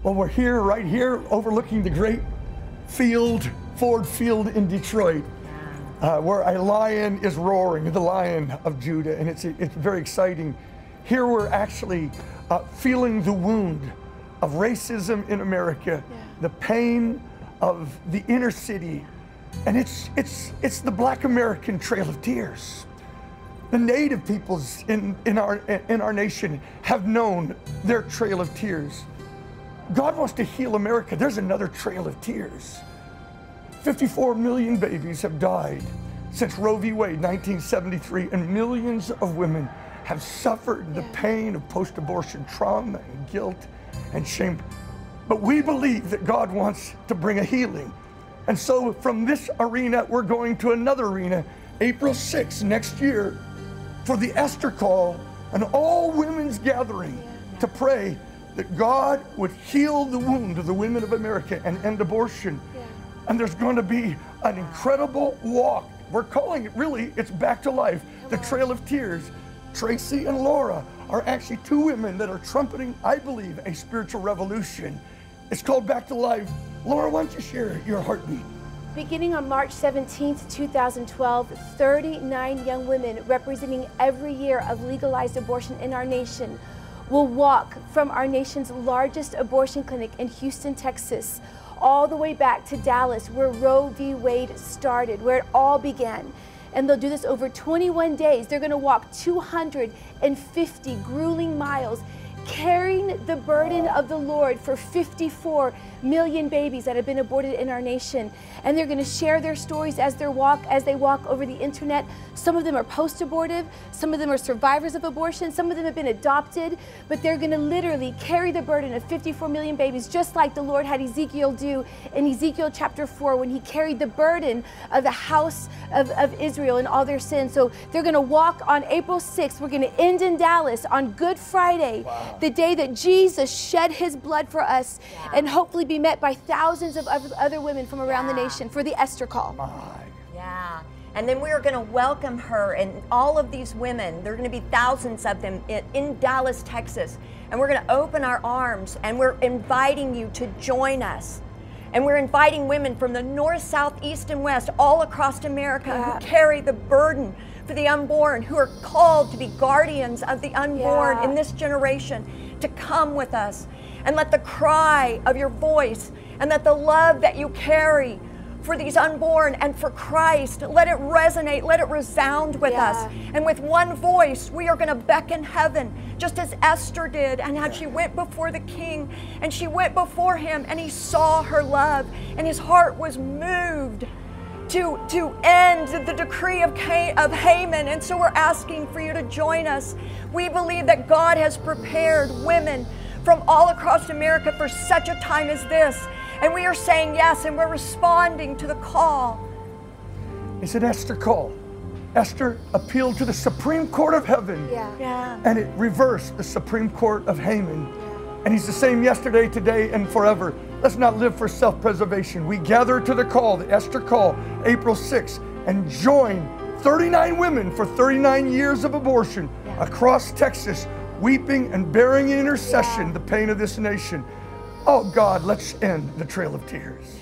Well, we're here, right here, overlooking the great Ford Field in Detroit, where a lion is roaring, the Lion of Judah, and it's very exciting. Here we're actually feeling the wound of racism in America, the pain of the inner city, and it's the Black American Trail of Tears. The Native peoples in our nation have known their trail of tears. God wants to heal America. There's another trail of tears. 54 million babies have died since Roe v. Wade, 1973, and millions of women have suffered the pain of post-abortion trauma and guilt and shame. But we believe that God wants to bring a healing. And so from this arena, we're going to another arena, April 6th next year, for the Esther call, an all-women's gathering to pray that God would heal the wound of the women of America and end abortion. And there's going to be an incredible walk. We're calling it, really, it's back to life, the Trail of Tears. Tracy and Laura are actually two women that are trumpeting, I believe, a spiritual revolution. It's called Back to Life. Laura, why don't you share your heartbeat? Beginning on March 17th, 2012, 39 young women representing every year of legalized abortion in our nation will walk from our nation's largest abortion clinic in Houston, Texas, all the way back to Dallas, where Roe v. Wade started, where it all began. And they'll do this over 21 days. They're gonna walk 250 grueling miles, carrying the burden of the Lord for 54 million babies that have been aborted in our nation. And they're gonna share their stories as they walk over the internet. Some of them are post-abortive, some of them are survivors of abortion, some of them have been adopted, but they're gonna literally carry the burden of 54 million babies, just like the Lord had Ezekiel do in Ezekiel chapter 4, when he carried the burden of the house of Israel and all their sins. So they're gonna walk on April 6th. We're gonna end in Dallas on Good Friday, the day that Jesus shed his blood for us, and hopefully be met by thousands of other women from around the nation for the Esther call. Yeah. And then we are going to welcome her and all of these women. There are going to be thousands of them in Dallas, Texas. And we're going to open our arms, and we're inviting you to join us. And we're inviting women from the north, south, east, and west, all across America, who carry the burden for the unborn, who are called to be guardians of the unborn in this generation, to come with us and let the cry of your voice and let the love that you carry for these unborn and for Christ, let it resonate, let it resound with us. And with one voice, we are going to beckon heaven, just as Esther did, and how she went before the king, and she went before him, and he saw her love, and his heart was moved to end the decree of Haman. And so we're asking for you to join us. We believe that God has prepared women from all across America for such a time as this. And we are saying yes, and we're responding to the call. It's an Esther call. Esther appealed to the Supreme Court of Heaven, and it reversed the Supreme Court of Haman. And he's the same yesterday, today, and forever. Let's not live for self-preservation. We gather to the call, the Esther call, April 6th, and join 39 women for 39 years of abortion across Texas, weeping and bearing in intercession the pain of this nation. Oh God, let's end the Trail of Tears.